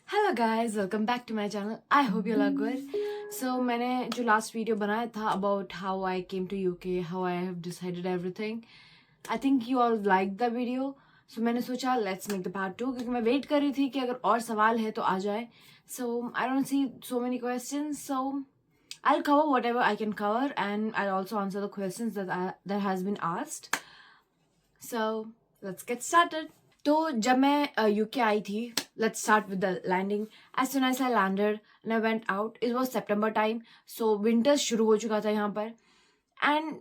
Hello guys, welcome back to my channel. I hope you are good. So मैंने जो last video बनाया था about how I came to UK, how I have decided everything, I think you all like the video. So मैंने सोचा let's make the part 2, क्योंकि मैं wait कर रही थी कि अगर और सवाल है तो आ जाए। So I don't see so many questions, so I'll cover whatever I can cover, and I'll also answer the questions that has been asked. So let's get started. तो जब मैं यूके आई थी, let's start with the landing. As soon as I landed and I went out, it was सितंबर time, so winters शुरू हो चुका था यहाँ पर। एंड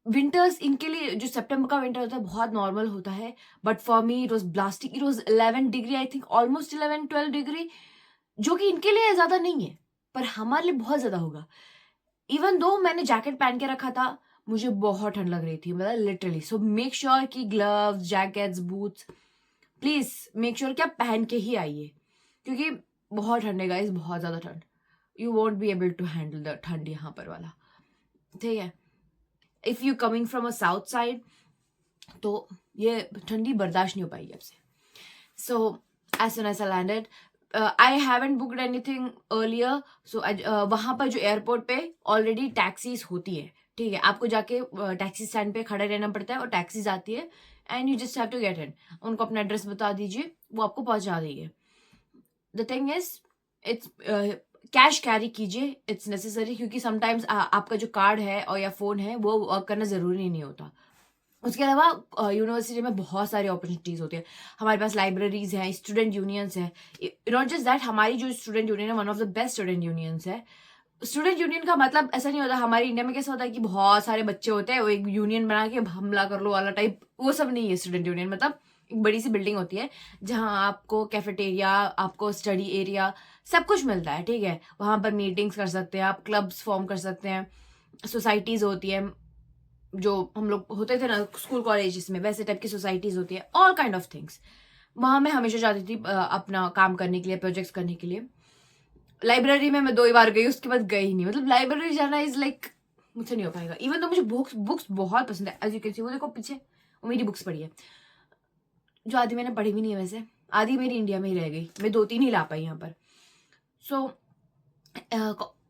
विंटर्स इनके लिए, जो सितंबर का विंटर होता है, बहुत नॉर्मल होता है, but for me it was blasting. It was 11 degree, I think almost 11-12 degree, जो कि इनके लिए ज्यादा नहीं है पर हमारे लिए बहुत ज्यादा होगा। इवन दो मैंने जैकेट पहन के रखा था, मुझे बहुत ठंड लग रही थी, मतलब लिटरली। सो मेक श्योर कि gloves, jackets, boots, please make sure कि आप पहन के ही आइए, क्योंकि बहुत ठंड है गाइस, बहुत ज्यादा ठंड। You won't be able to handle the ठंड यहाँ पर वाला, ठीक है। If you coming from a south side तो ये ठंडी बर्दाश्त नहीं हो पाएगी आपसे। So as soon as I landed, I haven't booked anything earlier, so वहां पर जो एयरपोर्ट पे ऑलरेडी टैक्सीज होती है, ठीक है। आपको जाके टैक्सी स्टैंड पे खड़े रहना पड़ता है और टैक्सीज आती है, and you just have to get in. उनको अपना एड्रेस बता दीजिए, वो आपको पहुंचा देंगे। The thing is, it's cash carry कीजिए, इट्स नेसेसरी, क्योंकि समटाइम्स आपका जो कार्ड है और या फोन है वो वर्क करना जरूरी नहीं होता। उसके अलावा यूनिवर्सिटी में बहुत सारी अपॉर्चुनिटीज होती है। हमारे पास लाइब्रेरीज हैं, स्टूडेंट यूनियंस है। नॉट जस्ट दैट, हमारी जो स्टूडेंट यूनियन है one of the best student unions है। स्टूडेंट यूनियन का मतलब ऐसा नहीं होता हमारे इंडिया में कैसा होता है कि बहुत सारे बच्चे होते हैं, वो एक यूनियन बना के हमला कर लो वाला टाइप, वो सब नहीं है स्टूडेंट यूनियन। मतलब एक बड़ी सी बिल्डिंग होती है जहाँ आपको कैफेटेरिया, आपको स्टडी एरिया, सब कुछ मिलता है, ठीक है। वहां पर मीटिंग्स कर सकते हैं आप, क्लब्स फॉर्म कर सकते हैं, सोसाइटीज होती है, जो हम लोग होते थे ना स्कूल कॉलेज में, वैसे टाइप की सोसाइटीज होती है, ऑल काइंड ऑफ थिंग्स। वहां मैं हमेशा जाती थी अपना काम करने के लिए, प्रोजेक्ट्स करने के लिए। लाइब्रेरी में मैं 2 ही बार गई, उसके बाद गई ही नहीं। मतलब लाइब्रेरी जाना इज लाइक मुझसे नहीं हो पाएगा। इवन तो मुझे बुक्स बुक्स बहुत पसंद है, एज यू कैन सी, वो देखो पीछे, वो मेरी बुक्स पढ़ी है, जो आधी मैंने पढ़ी भी नहीं है वैसे, आधी मेरी इंडिया में ही रह गई, मैं 2-3 ही ला पाई यहाँ पर। So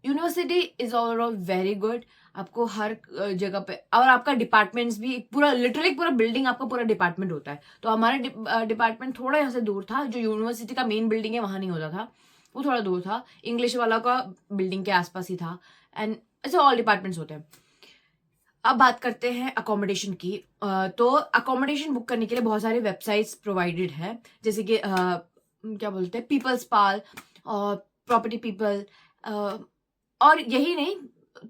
university is overall very good. आपको हर जगह पे, और आपका डिपार्टमेंट्स भी पूरा, लिटरली पूरा बिल्डिंग आपका पूरा डिपार्टमेंट होता है। तो हमारा डिपार्टमेंट थोड़ा यहाँ से दूर था, जो यूनिवर्सिटी का मेन बिल्डिंग है वहां नहीं होता था, वो थोड़ा दूर था, इंग्लिश वाला का बिल्डिंग के आसपास ही था। एंड ऐसे ऑल डिपार्टमेंट्स होते हैं। अब बात करते हैं अकोमोडेशन की। तो अकोमोडेशन बुक करने के लिए बहुत सारे वेबसाइट्स प्रोवाइडेड है, जैसे कि क्या बोलते हैं, पीपल्स पाल और प्रॉपर्टी पीपल, और यही नहीं,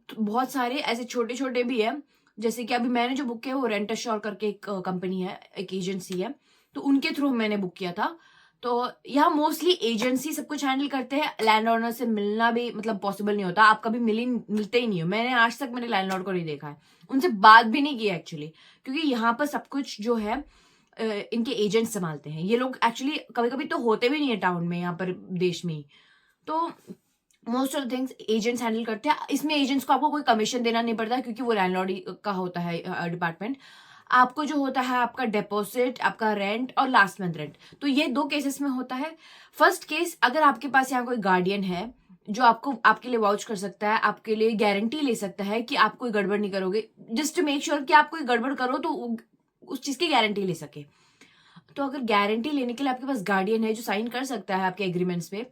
बहुत सारे ऐसे छोटे छोटे भी है। जैसे कि अभी मैंने जो बुक किया वो रेंट अश्योर करके एक कंपनी है, एक एजेंसी है, तो उनके थ्रू मैंने बुक किया था। तो यहाँ मोस्टली एजेंसी सब कुछ हैंडल करते हैं, लैंड ऑनर से मिलना भी मतलब पॉसिबल नहीं होता, आप कभी मिलते ही नहीं हो। मैंने आज तक मैंने लैंडलॉर्ड को नहीं देखा है, उनसे बात भी नहीं की एक्चुअली, क्योंकि यहाँ पर सब कुछ जो है इनके एजेंट संभालते हैं। ये लोग एक्चुअली कभी कभी तो होते भी नहीं है टाउन में, यहाँ पर देश में ही। तो most of things agents handle करते हैं। इसमें एजेंट्स को आपको कोई कमीशन देना नहीं पड़ता, क्योंकि वो लैंडलॉर्ड का होता है डिपार्टमेंट। आपको जो होता है आपका डिपॉजिट, आपका रेंट और लास्ट मंथ रेंट, तो ये 2 केसेस में होता है। फर्स्ट केस, अगर आपके पास यहाँ कोई गार्डियन है जो आपको आपके लिए वाउच कर सकता है, आपके लिए गारंटी ले सकता है कि आप कोई गड़बड़ नहीं करोगे, जस्ट टू मेक श्योर कि आप कोई गड़बड़ करो तो उस चीज की गारंटी ले सके। तो अगर गारंटी लेने के लिए आपके पास गार्डियन है जो साइन कर सकता है आपके एग्रीमेंट्स पे,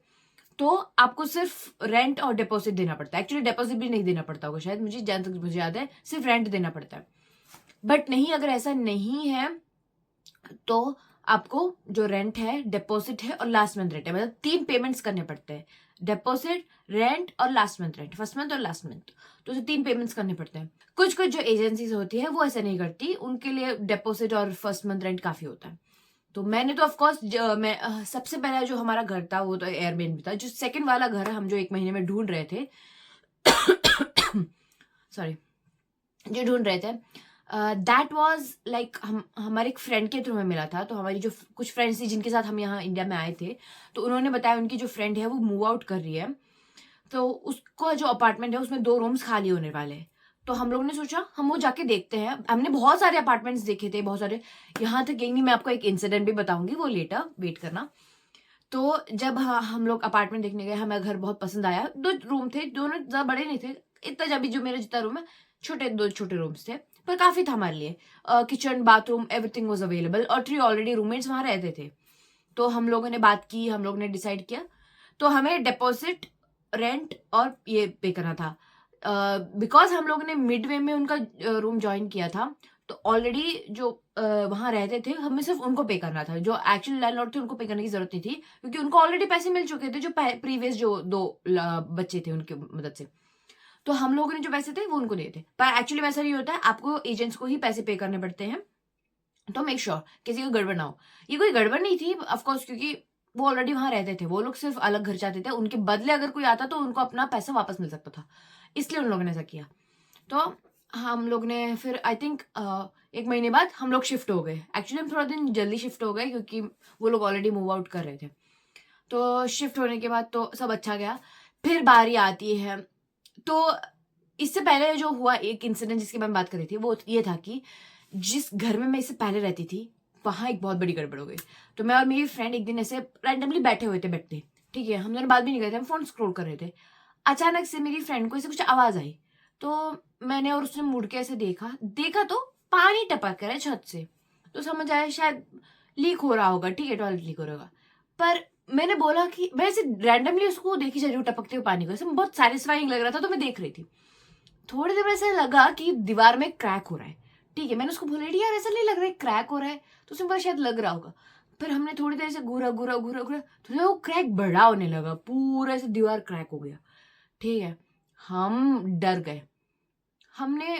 तो आपको सिर्फ रेंट और डिपॉजिट देना पड़ता है। एक्चुअली डिपॉजिट भी नहीं देना पड़ता होगा शायद, मुझे जहां तक मुझे याद है सिर्फ रेंट देना पड़ता है। बट नहीं, अगर ऐसा नहीं है तो आपको जो रेंट है, डिपॉजिट है और लास्ट मंथ रेंट है, मतलब 3 पेमेंट्स करने पड़ते हैं, डिपॉजिट, रेंट और last month rent, first month और लास्ट मंथ। तो 3 पेमेंट्स करने पड़ते हैं। कुछ कुछ जो एजेंसीज होती है वो ऐसा नहीं करती, उनके लिए डिपॉजिट और फर्स्ट मंथ रेंट काफी होता है। तो मैंने तो ऑफकोर्स, मैं सबसे पहला जो हमारा घर था वो तो एयरबेनबी था। जो सेकंड वाला घर है हम जो 1 महीने में ढूंढ रहे थे सॉरी, जो ढूंढ रहे थे, दैट वाज लाइक हमारे एक फ्रेंड के थ्रू में मिला था। तो हमारी जो कुछ फ्रेंड्स थी जिनके साथ हम यहाँ इंडिया में आए थे, तो उन्होंने बताया उनकी जो फ्रेंड है वो मूव आउट कर रही है, तो उसका जो अपार्टमेंट है उसमें 2 रूम्स खाली होने वाले हैं। तो हम लोग ने सोचा हम वो जाके देखते हैं। हमने बहुत सारे अपार्टमेंट्स देखे थे, बहुत सारे, यहाँ तक यही नहीं, मैं आपको एक इंसिडेंट भी बताऊंगी, वो लेटर वेट करना। तो जब हम लोग अपार्टमेंट देखने गए, हमें घर बहुत पसंद आया। 2 रूम थे, दोनों ज़्यादा बड़े नहीं थे, इतना जब भी जो मेरा जितना रूम है, छोटे 2 छोटे रूम्स थे, पर काफ़ी था हमारे लिए। Kitchen, bathroom, everything was available और 3 ऑलरेडी रूममेट्स वहाँ रहते थे। तो हम लोगों ने बात की, हम लोगों ने डिसाइड किया, तो हमें डिपॉज़िट, रेंट और ये पे करना था। बिकॉज़ हम लोगों ने मिडवे में उनका रूम जॉइन किया था, तो ऑलरेडी जो वहाँ रहते थे, हमें सिर्फ़ उनको पे करना था। जो एक्चुअल लैंडलॉर्ड थे, उनको पे करने की ज़रूरत नहीं थी, क्योंकि उनको ऑलरेडी पैसे मिल चुके थे, जो प्रीवियस जो 2 बच्चे थे, उनकी मदद से। तो हम लोगों ने जो पैसे थे, वो उनको दिए थे। पर एक्चुअली वैसा नहीं होता है, आपको एजेंट्स को ही पैसे पे करने पड़ते हैं। तो मेक श्योर किसी को गड़बड़ ना हो। ये कोई गड़बड़ नहीं थी ऑफ कोर्स, क्योंकि वो ऑलरेडी वहाँ रहते थे। वो लोग सिर्फ़ अलग घर चाहते थे। उनके बदले अगर कोई आता, तो उनको अपना पैसा वापस मिल सकता था। इसलिए उन लोगों ने ऐसा किया। तो हम लोग ने फिर आई थिंक 1 महीने बाद हम लोग शिफ्ट हो गए। एक्चुअली हम थोड़ा दिन जल्दी शिफ्ट हो गए, क्योंकि वो लोग ऑलरेडी मूव आउट कर रहे थे। तो शिफ्ट होने के बाद तो सब अच्छा गया। फिर बारी आती है, तो इससे पहले जो हुआ एक इंसिडेंट जिसकी मैं बात कर रही थी, वो ये था कि जिस घर में मैं इससे पहले रहती थी, वहाँ एक बहुत बड़ी गड़बड़ हो गई। तो मैं और मेरी फ्रेंड एक दिन ऐसे रैंडमली बैठे हुए थे बेड पे, ठीक है? हम दोनों बात भी नहीं कर रहे थे, हम फ़ोन स्क्रॉल कर रहे थे। अचानक से मेरी फ्रेंड को ऐसे कुछ आवाज़ आई, तो मैंने और उसने मुड़ के ऐसे देखा तो पानी टपक रहा है छत से। तो समझ आया शायद लीक हो रहा होगा, ठीक है, टॉयलेट लीक हो रहा होगा। पर मैंने बोला कि मैं ऐसे रैंडमली उसको देखी जा रही हूँ टपकते हुए पानी को, ऐसे बहुत सैटिस्फाइंग लग रहा था, तो मैं देख रही थी। थोड़ी देर में ऐसा लगा कि दीवार में क्रैक हो रहा है, ठीक है? मैंने उसको बोला, "यार ऐसा नहीं लग रहा है क्रैक हो रहा है।" तो उसने बोला, "शायद लग रहा होगा।" फिर हमने थोड़ी देर से घूरा, तो जो वो क्रैक बड़ा होने लगा, पूरा ऐसे दीवार क्रैक हो गया, ठीक है? हम डर गए। हमने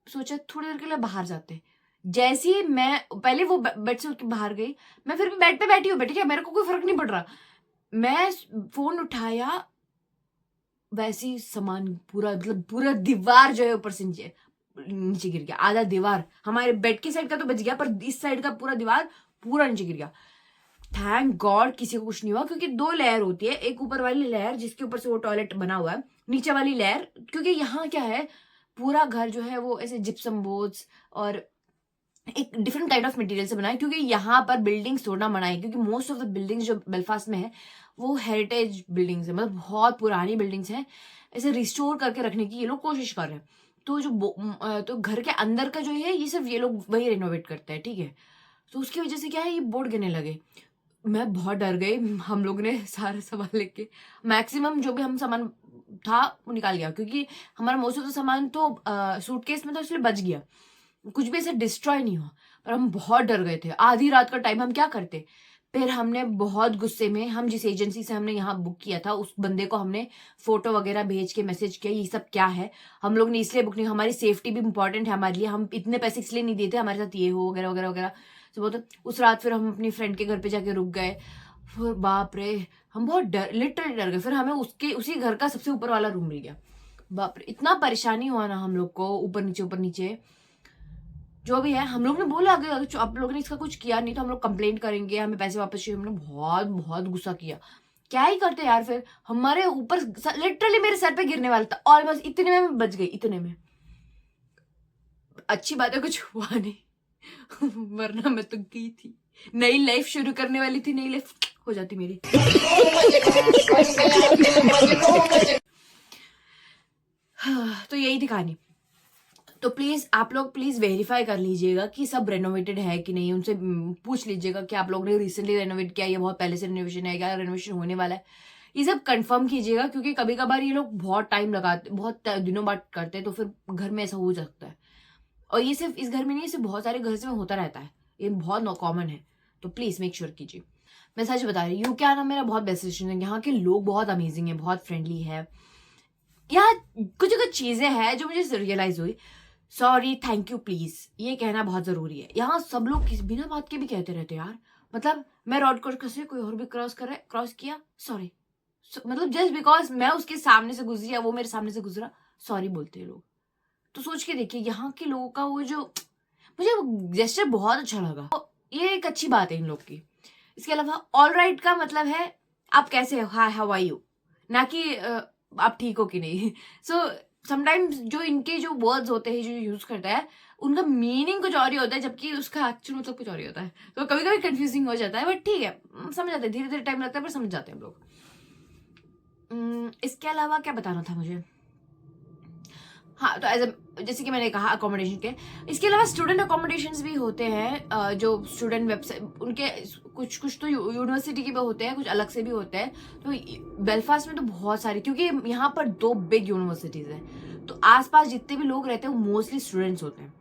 सोचा थोड़ी देर के लिए बाहर जाते हैं। जैसे ही मैं पहले वो बेड से उठ के बाहर गई, मैं फिर भी बेड पे बैठी हूँ, ठीक है? मेरे को कोई फ़र्क नहीं पड़ रहा। मैं फ़ोन उठाया, वैसे ही सामान पूरा, मतलब पूरा दीवार जो है ऊपर से नीचे नीचे गिर गया। आधा दीवार हमारे बेड की साइड का तो बच गया, पर इस साइड का पूरा दीवार पूरा नीचे गिर गया। थैंक गॉड किसी को कुछ नहीं हुआ, क्योंकि 2 लेयर होती है। एक ऊपर वाली लेयर जिसके ऊपर से वो टॉयलेट बना हुआ है, नीचे वाली लेयर, क्योंकि यहाँ क्या है, पूरा घर जो है वो ऐसे जिप्सम बोर्ड्स और एक डिफरेंट काइंड ऑफ मटेरियल से बना है, क्योंकि यहाँ पर बिल्डिंग्स तोड़ना मना है, क्योंकि मोस्ट ऑफ द बिल्डिंग्स जो बेलफास्ट में है, वो हेरिटेज बिल्डिंग्स है, मतलब बहुत पुरानी बिल्डिंग्स हैं। ऐसे रिस्टोर करके रखने की ये लोग कोशिश कर रहे हैं। तो तो घर के अंदर का जो है, ये सिर्फ ये लोग वही रेनोवेट करते हैं, ठीक है? तो उसकी वजह से क्या है, ये बोर्ड गिरने लगे। मैं बहुत डर गई। हम लोग ने सारा सामान लेके, मैक्सिमम जो भी हम सामान था वो निकाल गया, क्योंकि हमारा मोस्ट ऑफ द सामान तो सूटकेस में था, इसलिए बच गया। कुछ भी ऐसे डिस्ट्रॉय नहीं हुआ, पर हम बहुत डर गए थे। आधी रात का टाइम, हम क्या करते? फिर हमने बहुत गुस्से में, हम जिस एजेंसी से हमने यहाँ बुक किया था, उस बंदे को हमने फ़ोटो वगैरह भेज के मैसेज किया, ये सब क्या है? हम लोग ने इसलिए बुक नहीं, हमारी सेफ्टी भी इम्पोर्टेंट है हमारे लिए, हम इतने पैसे इसलिए नहीं देते, हमारे साथ ये हो वगैरह, वगैरह, वगैरह। तो वो तो उस रात फिर हम अपनी फ्रेंड के घर पे जाके रुक गए। फिर बाप रे! हम बहुत लिटरली डर गए। फिर हमें उसी घर का सबसे ऊपर वाला रूम मिल गया। बाप रे! इतना परेशानी हुआ ना हम लोग को, ऊपर नीचे। जो भी है, हम लोग ने बोला अगर आप लोगों ने इसका कुछ किया नहीं, तो हम लोग कंप्लेंट करेंगे, हमें पैसे वापस चाहिए। हमने बहुत बहुत गुस्सा किया। क्या ही करते यार, फिर हमारे ऊपर लिटरली मेरे सर पे गिरने वाला था, ऑलमोस्ट इतने में मैं बच गई, इतने में। अच्छी बात है कुछ हुआ नहीं वरना मैं तो गई थी। नई लाइफ शुरू करने वाली थी, नई लाइफ हो जाती मेरी। तो यही थी कहानी। तो प्लीज़ आप लोग प्लीज़ वेरीफाई कर लीजिएगा कि सब रेनोवेटेड है कि नहीं। उनसे पूछ लीजिएगा कि आप लोग ने रिसेंटली रेनोवेट किया, या बहुत पहले से रेनोवेशन है, क्या रेनोवेशन होने वाला है। ये सब कंफर्म कीजिएगा, क्योंकि कभी-कभार ये लोग बहुत टाइम लगाते, बहुत दिनों बाद करते हैं, तो फिर घर में ऐसा हो सकता है। और ये सिर्फ इस घर में नहीं, ये सिर्फ बहुत सारे घर से होता रहता है। ये बहुत कॉमन है। तो प्लीज़ मेक श्योर कीजिए। मैं सच बता रही हूँ, यूके आना मेरा बहुत बेस्ट डिसीजन है। यहाँ के लोग बहुत अमेजिंग हैं, बहुत फ्रेंडली है। यहाँ कुछ-कुछ चीज़ें हैं जो मुझे रियलाइज़ हुई। सॉरी, थैंक यू, प्लीज़, ये कहना बहुत ज़रूरी है। यहाँ सब लोग बिना बात के भी कहते रहते हैं यार। मतलब मैं रोड क्रॉस से, कोई और भी क्रॉस कर रहा है, क्रॉस किया, सॉरी। मतलब जस्ट बिकॉज़ मैं उसके सामने से गुज़री या वो मेरे सामने से गुज़रा, सॉरी बोलते हैं लोग। तो सोच के देखिए, यहाँ के लोगों का वो जो, मुझे वो जेस्चर बहुत अच्छा लगा। तो ये एक अच्छी बात है इन लोग की। इसके अलावा ऑलराइट का मतलब है आप कैसे हो, हाय हाउ आर यू, ना कि आप ठीक हो कि नहीं। सो समटाइम्स जो इनके जो वर्ड्स होते हैं जो यूज करता है उनका मीनिंग कुछ और ही होता है जबकि उसका एक्चुअल मतलब कुछ और ही होता है, तो कभी कभी कंफ्यूजिंग हो जाता है, बट ठीक है समझ जाते हैं, धीरे धीरे टाइम लगता है पर समझ जाते हैं हम लोग। इसके अलावा क्या बताना था मुझे, हाँ तो जैसे कि मैंने कहा अकोमोडेशन के, इसके अलावा स्टूडेंट अकोमोडेशंस भी होते हैं, जो स्टूडेंट वेबसाइट उनके कुछ कुछ तो यूनिवर्सिटी के भी होते हैं, कुछ अलग से भी होते हैं। तो बेलफास्ट में तो बहुत सारी, क्योंकि यहाँ पर 2 बिग यूनिवर्सिटीज हैं, तो आसपास जितने भी लोग रहते हैं वो मोस्टली स्टूडेंट्स होते हैं,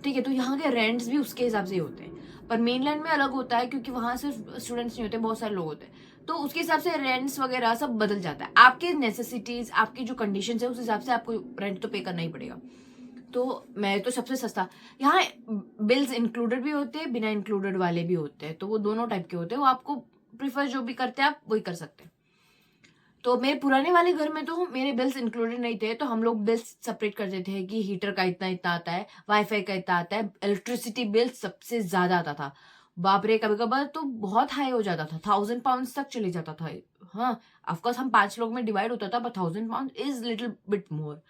ठीक है। तो यहाँ के रेंट्स भी उसके हिसाब से ही होते हैं, पर मेनलैंड में अलग होता है क्योंकि वहां सिर्फ स्टूडेंट्स नहीं होते, बहुत सारे लोग होते हैं, तो उसके हिसाब से रेंट्स वगैरह सब बदल जाता है। आपके नेसेसिटीज, आपकी जो कंडीशंस है उस हिसाब से आपको रेंट तो पे करना ही पड़ेगा। तो मैं तो सबसे सस्ता, यहाँ बिल्स इंक्लूडेड भी होते हैं, बिना इंक्लूडेड वाले भी होते हैं, तो वो दोनों टाइप के होते हैं, वो आपको प्रिफर जो भी करते हैं आप वही कर सकते हैं। तो मेरे पुराने वाले घर में तो मेरे बिल्स इंक्लूडेड नहीं थे, तो हम लोग बिल्स सेपरेट करते थे कि हीटर का इतना इतना आता है, वाईफाई का इतना आता है, इलेक्ट्रिसिटी बिल सबसे ज्यादा आता था। बाप रे, कभी कभार तो बहुत हाई हो जाता था, £1000 तक चले जाता था। हाँ, ऑफकोर्स हम 5 लोग में डिवाइड होता था, but £1000 is little bit more.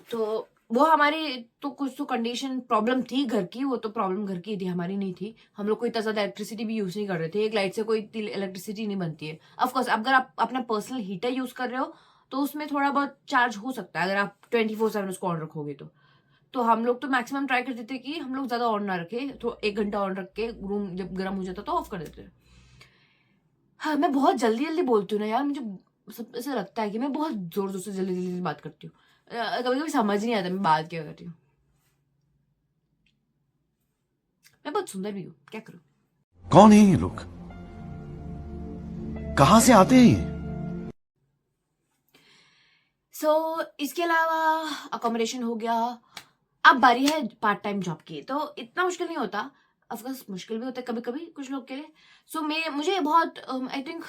तो वो हमारी तो कुछ तो कंडीशन प्रॉब्लम थी घर की, वो तो प्रॉब्लम घर की थी, हमारी नहीं थी। हम लोग को इतना ज्यादा इलेक्ट्रिसिटी भी यूज नहीं कर रहे थे, एक लाइट से कोई इलेक्ट्रिसिटी नहीं बनती है। ऑफकोर्स अगर आप अपना पर्सनल हीटर यूज कर रहे हो तो उसमें थोड़ा बहुत चार्ज हो सकता है, अगर आप 24/7 उसको ऑन रखोगे तो हम लोग तो मैक्सिमम ट्राई करते थे कि हम लोग ज्यादा ऑन ना रखे, तो 1 घंटा ऑन रख के रूम जब गर्म हो जाता तो ऑफ कर देते। हाँ, मैं बहुत जल्दी जल्दी बोलती हूँ ना यार, मुझे सब ऐसा लगता है कि मैं बहुत जोर जोर से जल्दी जल्दी बात करती हूँ, कभी कभी समझ नहीं आता मैं बात क्या कर रही हूँ। मैं बहुत सुंदर भी हूँ, क्या करूँ। कौन है ये लोग, कहां से आते हैं ये? इसके अलावा अकोमोडेशन हो गया, अब बारी है पार्ट टाइम जॉब की। तो इतना मुश्किल नहीं होता, ऑफकोर्स मुश्किल भी होता है कभी कभी कुछ लोग के लिए। मुझे बहुत आई थिंक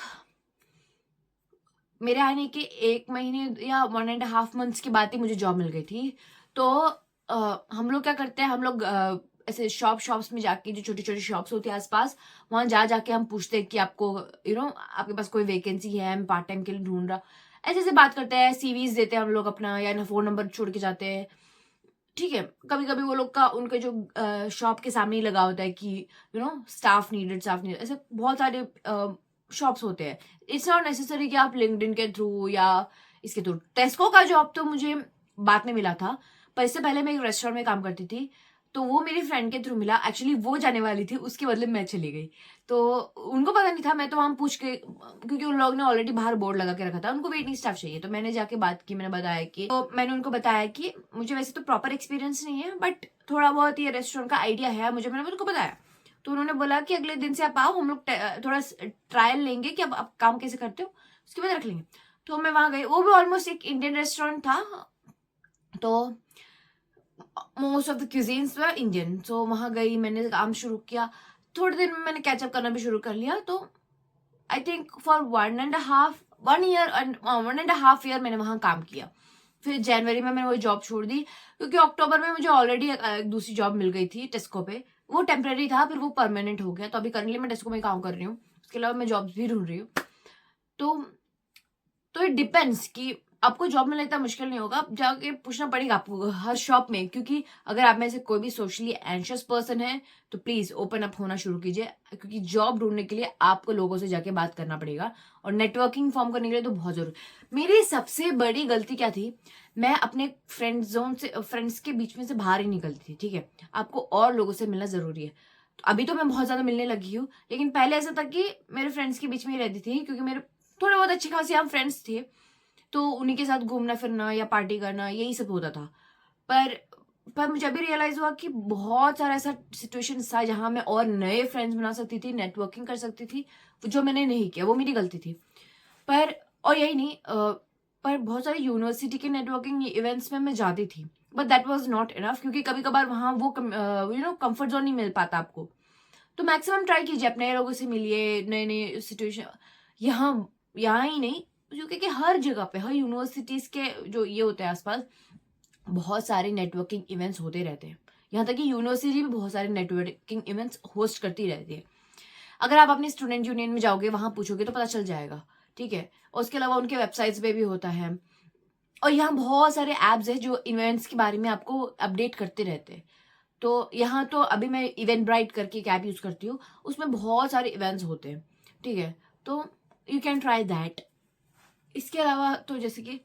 मेरे आने के 1 महीने या 1.5 मंथ्स के बाद ही मुझे जॉब मिल गई थी। तो हम लोग क्या करते हैं, हम लोग ऐसे शॉप्स में जाके, जो छोटी छोटी शॉप्स होती है आसपास, वहां जाके हम पूछते हैं कि आपको आपके पास कोई वैकेंसी है, हम पार्ट टाइम के लिए ढूंढ रहा, ऐसे ऐसे बात करते हैं, सीवीज देते हैं हम लोग अपना, या ना फोन नंबर छोड़ के जाते हैं, ठीक है। कभी कभी वो लोग का उनके जो शॉप के सामने ही लगा होता है कि स्टाफ नीडेड, ऐसे बहुत सारे शॉप्स होते हैं। इट्स नॉट नेसेसरी कि आप लिंक्डइन के थ्रू या इसके थ्रू। टेस्को का जॉब तो मुझे बाद में मिला था, पर इससे पहले मैं एक रेस्टोरेंट में काम करती थी, तो वो मेरी फ्रेंड के थ्रू मिला। एक्चुअली वो जाने वाली थी, उसके बदले मैं चली गई, तो उनको पता नहीं था। मैं तो वहां पूछ के, क्योंकि उन लोगों ने ऑलरेडी बाहर बोर्ड लगा के रखा था, उनको वेटिंग स्टाफ चाहिए, तो मैंने जाके बात की, मैंने बताया कि, तो मैंने उनको बताया कि मुझे वैसे तो प्रॉपर एक्सपीरियंस नहीं है, बट थोड़ा बहुत ये रेस्टोरेंट का आइडिया है मुझे, मैंने उनको बताया। तो उन्होंने बोला कि अगले दिन से आप आओ, हम लोग थोड़ा ट्रायल लेंगे कि अब आप काम कैसे करते हो, उसके बाद रख लेंगे। तो मैं वहां गई, वो भी ऑलमोस्ट एक इंडियन रेस्टोरेंट था, तो most of the cuisines were Indian. So वहां गई, मैंने काम शुरू किया, थोड़ी देर में मैंने कैचअप करना भी शुरू कर लिया। तो आई थिंक फॉर 1.5 ईयर मैंने वहां काम किया। फिर जनवरी में मैंने वो जॉब छोड़ दी, क्योंकि अक्टूबर में मुझे ऑलरेडी एक दूसरी जॉब मिल गई थी टेस्को पे। वो टेम्परेरी था, फिर वो परमानेंट हो गया, तो अभी करंटली मैं टेस्को में काम कर रही हूँ, उसके अलावा मैं जॉब्स भी ढूंढ रही हूँ। तो इट डिपेंड्स कि आपको जॉब मिलना इतना मुश्किल नहीं होगा, आप जाके पूछना पड़ेगा आपको हर शॉप में, क्योंकि अगर आप में से कोई भी सोशली एंशियस पर्सन है तो प्लीज ओपन अप होना शुरू कीजिए, क्योंकि जॉब ढूंढने के लिए आपको लोगों से जाके बात करना पड़ेगा, और नेटवर्किंग फॉर्म करने के लिए तो बहुत जरूरी। मेरी सबसे बड़ी गलती क्या थी, मैं अपने फ्रेंड्स के बीच में से बाहर ही निकलती थी, ठीक है। आपको और लोगों से मिलना जरूरी है। तो अभी तो मैं बहुत ज्यादा मिलने लगी हूँ, लेकिन पहले ऐसा था कि मेरे फ्रेंड्स के बीच में ही रहती थी, क्योंकि मेरे थोड़े बहुत अच्छी खासी हम फ्रेंड्स थे, तो उन्हीं के साथ घूमना फिरना या पार्टी करना यही सब होता था। पर मुझे अभी रियलाइज हुआ कि बहुत सारा ऐसा सिचुएशन था जहां मैं और नए फ्रेंड्स बना सकती थी, नेटवर्किंग कर सकती थी, जो मैंने नहीं किया, वो मेरी गलती थी। पर और यही नहीं, पर बहुत सारे यूनिवर्सिटी के नेटवर्किंग इवेंट्स में मैं जाती थी, but that was not enough, क्योंकि कभी कभार वहां वो कंफर्ट जोन नहीं मिल पाता आपको। तो मैक्सिमम ट्राई कीजिए, अपने लोगों से मिलिए, नए नए सिचुएशन, यहाँ यहाँ ही नहीं, क्योंकि हर जगह पे, हर यूनिवर्सिटीज के जो ये होते हैं आसपास, बहुत सारे नेटवर्किंग इवेंट्स होते रहते हैं। यहाँ तक कि यूनिवर्सिटी भी बहुत सारे नेटवर्किंग इवेंट्स होस्ट करती रहती है। अगर आप अपने स्टूडेंट यूनियन में जाओगे, वहां पूछोगे तो पता चल जाएगा, ठीक है। और उसके अलावा उनके वेबसाइट्स पे भी होता है, और यहाँ बहुत सारे ऐप्स हैं जो इवेंट्स के बारे में आपको अपडेट करते रहते हैं। तो यहाँ तो अभी मैं इवेंट ब्राइट करके एक ऐप यूज़ करती हूँ, उसमें बहुत सारे इवेंट्स होते हैं, ठीक है, तो यू कैन ट्राई दैट। इसके अलावा तो जैसे कि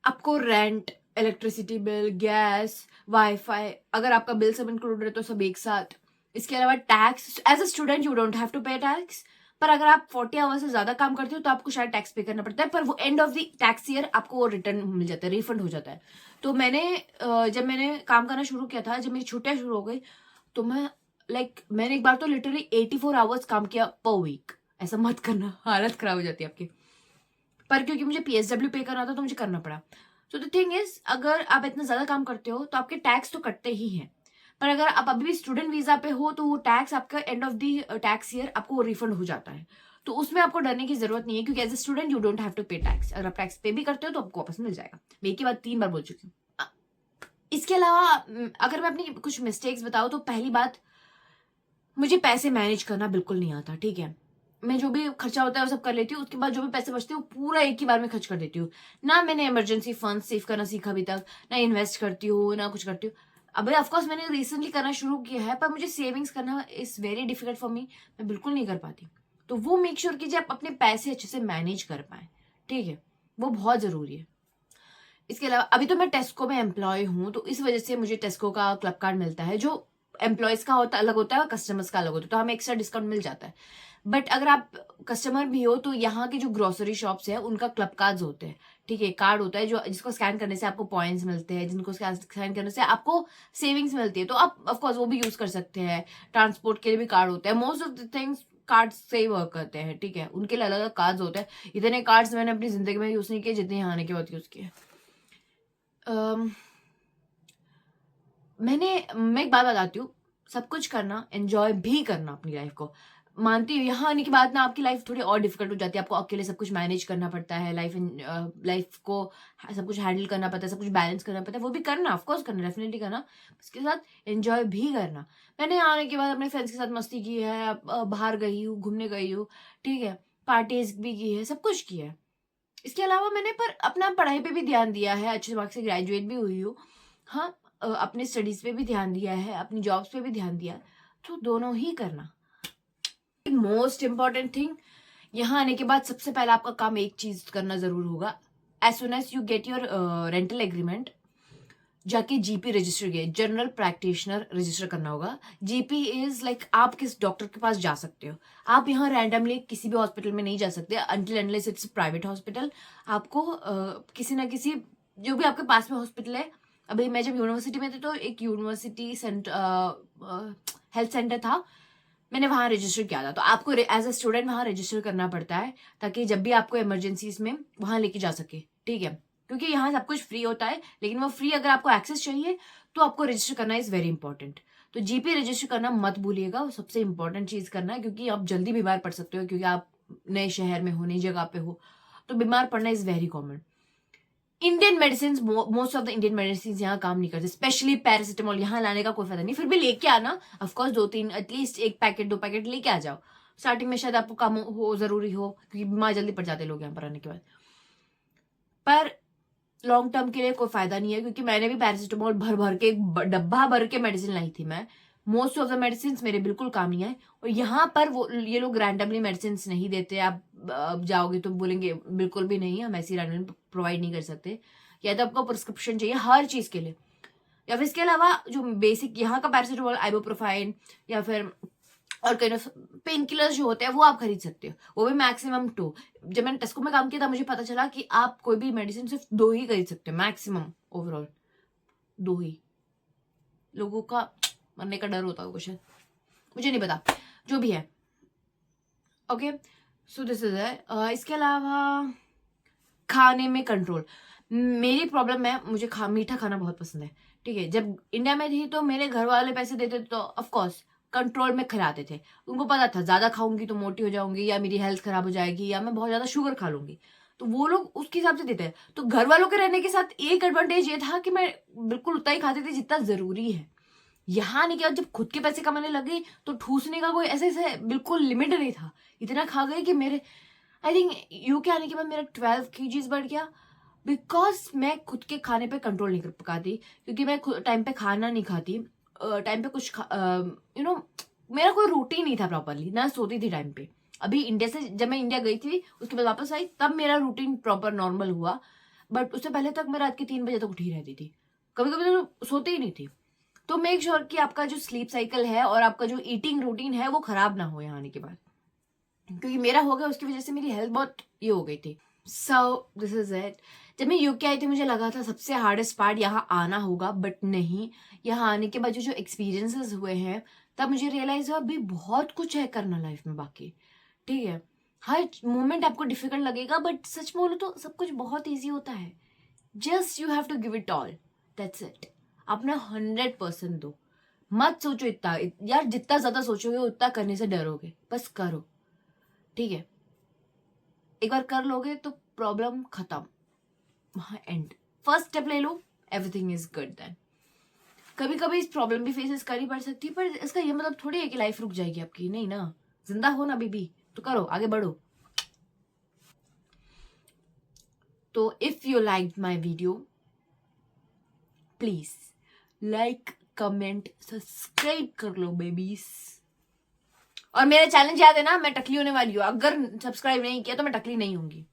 आपको rent, electricity bill, gas, wifi, अगर आपका बिल सब इंक्लूड है तो सब एक साथ। इसके अलावा tax, as a student you don't have to pay tax, पर अगर आप 40 आवर्स से ज्यादा काम करते हो तो आपको शायद टैक्स पे करना पड़ता है, पर वो end of the tax year आपको वो रिटर्न मिल जाता है, रिफंड हो जाता है। तो मैंने जब मैंने काम करना शुरू किया था, जब मेरी छुट्टियां शुरू हो गई, तो मैंने एक बार तो लिटरली 84 आवर्स काम किया पर वीक। ऐसा मत करना, हालत खराब हो जाती है आपकी। पर क्योंकि मुझे PSW पे करना था तो मुझे करना पड़ा। तो द थिंग इज, अगर आप इतना ज्यादा काम करते हो तो आपके टैक्स तो कटते ही हैं, पर अगर आप अभी भी स्टूडेंट वीजा पे हो तो वो टैक्स आपका end of the tax year आपको रिफंड हो जाता है। तो उसमें आपको डरने की जरूरत नहीं है, क्योंकि as a student you don't have to pay tax. अगर आप टैक्स पे भी करते हो तो आपको वापस मिल जाएगा। मैं एक ही बात 3 बार बोल चुकी हूँ। इसके अलावा अगर मैं अपनी कुछ मिस्टेक्स बताऊँ तो पहली बात, मुझे पैसे मैनेज करना बिल्कुल नहीं आता, ठीक है। मैं जो भी खर्चा होता है वो सब कर लेती हूँ, उसके बाद जो भी पैसे बचते हैं वो पूरा एक ही बार में खर्च कर देती हूँ। ना मैंने इमरजेंसी फंड सेव करना सीखा अभी तक, ना इन्वेस्ट करती हूँ, ना कुछ करती हूँ। अभी ऑफकोर्स मैंने रिसेंटली करना शुरू किया है, पर मुझे सेविंग्स करना is very difficult for me, मैं बिल्कुल नहीं कर पाती। तो वो मेक श्योर कीजिए आप अपने पैसे अच्छे से मैनेज कर पाए, ठीक है, वो बहुत जरूरी है। इसके अलावा अभी तो मैं टेस्को में एम्प्लॉय हूँ, तो इस वजह से मुझे टेस्को का क्लब कार्ड मिलता है, जो एम्प्लॉयज का होता अलग होता है और कस्टमर्स का अलग होता है, तो हमें एक्स्ट्रा डिस्काउंट मिल जाता है। बट अगर आप कस्टमर भी हो तो यहाँ के जो ग्रोसरी शॉप्स है उनका क्लब कार्ड्स होते हैं, ठीक है, कार्ड होता है जो जिसको स्कैन करने से आपको पॉइंट्स मिलते हैं, जिनको स्कैन करने से आपको सेविंग्स मिलती है, तो आप ऑफकोर्स वो भी यूज कर सकते हैं। ट्रांसपोर्ट के लिए भी कार्ड होता है, most of the things card से ही वर्क करते हैं, ठीक है, उनके लिए अलग अलग कार्ड्स होते हैं। इतने कार्ड्स मैंने अपनी जिंदगी में यूज नहीं किए जितने यहाँ आने के बाद यूज किए। मैं एक बात बताती हूँ, सब कुछ करना, एंजॉय भी करना अपनी लाइफ को। मानती हूँ यहाँ आने के बाद ना आपकी लाइफ थोड़ी और डिफिकल्ट हो जाती है, आपको अकेले सब कुछ मैनेज करना पड़ता है, लाइफ को सब कुछ हैंडल करना पड़ता है, सब कुछ बैलेंस करना पड़ता है, वो भी करना, ऑफकोर्स करना, डेफिनेटली करना, उसके साथ एंजॉय भी करना। मैंने यहाँ आने के बाद अपने फ्रेंड्स के साथ मस्ती की है, बाहर गई हूँ, घूमने गई हूँ, ठीक है, पार्टीज भी की है, सब कुछ किया है। इसके अलावा मैंने पर अपना पढ़ाई पे भी ध्यान दिया है, अच्छे मार्क्स से ग्रेजुएट भी हुई हूँ। हाँ, अपने स्टडीज पे भी ध्यान दिया है, अपनी जॉब्स पे भी ध्यान दिया, तो दोनों ही करना। मोस्ट इम्पॉर्टेंट थिंग, यहाँ आने के बाद सबसे पहले आपका काम एक चीज करना जरूर होगा। As soon as you get your rental agreement, जाके GP रजिस्टर किया, जनरल प्रैक्टिशनर रजिस्टर करना होगा। GP इज लाइक आप किस डॉक्टर के पास जा सकते हो। आप यहाँ रैंडमली किसी भी हॉस्पिटल में नहीं जा सकते until unless it's private hospital. आपको किसी ना किसी, जो भी आपके पास में हॉस्पिटल है। अभी मैं जब यूनिवर्सिटी में थी तो एक यूनिवर्सिटी हेल्थ सेंटर था, मैंने वहां रजिस्टर किया था। तो आपको एज अ स्टूडेंट वहां रजिस्टर करना पड़ता है, ताकि जब भी आपको इमरजेंसीज में वहां लेके जा सके, ठीक है, क्योंकि यहाँ सब कुछ फ्री होता है, लेकिन वो फ्री अगर आपको एक्सेस चाहिए तो आपको रजिस्टर करना इज वेरी इंपॉर्टेंट। तो GP रजिस्टर करना मत भूलिएगा, वो सबसे इंपॉर्टेंट चीज करना है, क्योंकि आप जल्दी बीमार पड़ सकते हो, क्योंकि आप नए शहर में हो, नई जगह पे हो, तो बीमार पड़ना is very common. Indian medicine, most of the Indian medicine यहाँ काम नहीं करते, स्पेशली पैरासिटामोल यहाँ लाने का कोई फायदा नहीं, फिर भी लेके आना, ऑफकोर्स 2-3 एटलीस्ट 1 पैकेट 2 पैकेट लेके आ जाओ। स्टार्टिंग में शायद आपको काम हो, जरूरी हो, क्योंकि बीमार जल्दी पड़ जाते लोग यहाँ पर आने के बाद, पर लॉन्ग टर्म के लिए कोई फायदा नहीं है, क्योंकि मैंने भी पैरासिटामोल भर भर के डब्बा भर के मेडिसिन लाई थी मैं। मोस्ट ऑफ द मेडिसिन मेरे बिल्कुल काम नहीं आए, और यहाँ पर वो ये लोग रैंडमली मेडिसिन नहीं देते। आप जाओगे तो बोलेंगे बिल्कुल भी नहीं, हम ऐसी रैंडमली प्रोवाइड नहीं कर सकते, या तो आपको प्रिस्क्रिप्शन चाहिए हर चीज के लिए, या फिर इसके अलावा जो बेसिक यहाँ का पैरासिटामोल, आइबुप्रोफाइन या फिर और काइंड ऑफ पेन किलर्स जो होते हैं वो आप खरीद सकते हो, वो भी मैक्सिमम 2। जब मैंने टेस्को में काम किया था मुझे पता चला कि आप कोई भी मेडिसिन सिर्फ 2 ही खरीद सकते हो मैक्सिमम, ओवरऑल 2 ही। लोगों का मरने का डर होता होगा शायद, मुझे नहीं पता, जो भी है। ओके, सो दिस इज है। इसके अलावा खाने में कंट्रोल, मेरी प्रॉब्लम है, मुझे मीठा खाना बहुत पसंद है, ठीक है। जब इंडिया में थी तो मेरे घर वाले पैसे देते थे तो ऑफकोर्स कंट्रोल में खिलाते थे, उनको पता था ज्यादा खाऊंगी तो मोटी हो जाऊंगी, या मेरी हेल्थ खराब हो जाएगी, या मैं बहुत ज्यादा शुगर खा लूंगी, तो वो लोग उसके हिसाब से देते हैं। तो घर वालों के रहने के साथ एक एडवांटेज ये था कि मैं बिल्कुल उतना ही खाती थी जितना जरूरी है। यहाँ नहीं, क्या जब खुद के पैसे कमाने लगे तो ठूसने का कोई ऐसे ऐसे बिल्कुल लिमिट नहीं था, इतना खा गए कि मेरे आई थिंक यूके आने के बाद मेरा 12 kgs बढ़ गया, बिकॉज मैं खुद के खाने पे कंट्रोल नहीं कर पाती, क्योंकि मैं टाइम पे खाना नहीं खाती, टाइम पे कुछ मेरा कोई रूटीन नहीं था प्रॉपरली, ना सोती थी टाइम पे। अभी इंडिया से जब मैं इंडिया गई थी उसके बाद वापस आई तब मेरा रूटीन प्रॉपर नॉर्मल हुआ, बट उससे पहले तक मैं रात के 3 बजे तक उठी रहती थी, कभी कभी तो सोती ही नहीं थी। तो मेक श्योर कि आपका जो स्लीप साइकिल है और आपका जो ईटिंग रूटीन है वो खराब ना हो यहाँ आने के बाद, क्योंकि मेरा हो गया, उसकी वजह से मेरी हेल्थ बहुत ये हो गई थी। So this is it. जब मैं यूके आई थी मुझे लगा था सबसे हार्डेस्ट पार्ट यहाँ आना होगा, बट नहीं, यहाँ आने के बाद जो एक्सपीरियंसेस हुए हैं तब मुझे रियलाइज हुआ अभी बहुत कुछ है करना लाइफ में बाकी। ठीक है, हर मोमेंट आपको डिफिकल्ट लगेगा, बट सच बोलो तो सब कुछ बहुत ईजी होता है। Just you have to give it all, that's it. अपना 100% दो, मत सोचो इतना यार, जितना ज्यादा सोचोगे उतना करने से डरोगे, बस करो। ठीक है, एक बार कर लोगे तो प्रॉब्लम खत्म, वहां एंड। फर्स्ट स्टेप ले लो, एवरीथिंग इज गुड देन। कभी कभी इस प्रॉब्लम भी फेसेस करनी पड़ सकती है, पर इसका ये मतलब थोड़ी है कि लाइफ रुक जाएगी आपकी, नहीं ना, जिंदा हो ना अभी तो करो, आगे बढ़ो। तो if you like my video please like, comment, subscribe कर लो बेबीज। और मेरा चैलेंज याद है ना, मैं टकली होने वाली हूँ, अगर सब्सक्राइब नहीं किया तो मैं टकली नहीं होंगी।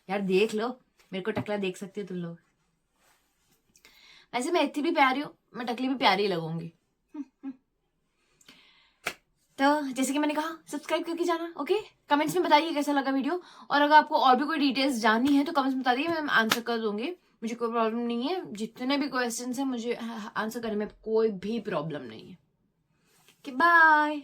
यार देख लो, मेरे को टकला देख सकते हो तुम लोग। वैसे मैं इतनी भी प्यारी हूँ, मैं टकली भी प्यारी लगूंगी। तो जैसे कि मैंने कहा, सब्सक्राइब करके जाना, ओके। कमेंट्स में बताइए कैसा लगा वीडियो, और अगर आपको और भी कोई डिटेल्स जाननी है तो कमेंट्स में बता दीजिए, मैं आंसर कर दूंगी, मुझे कोई प्रॉब्लम नहीं है। जितने भी क्वेश्चंस हैं मुझे आंसर करने में कोई भी प्रॉब्लम नहीं है। बाय।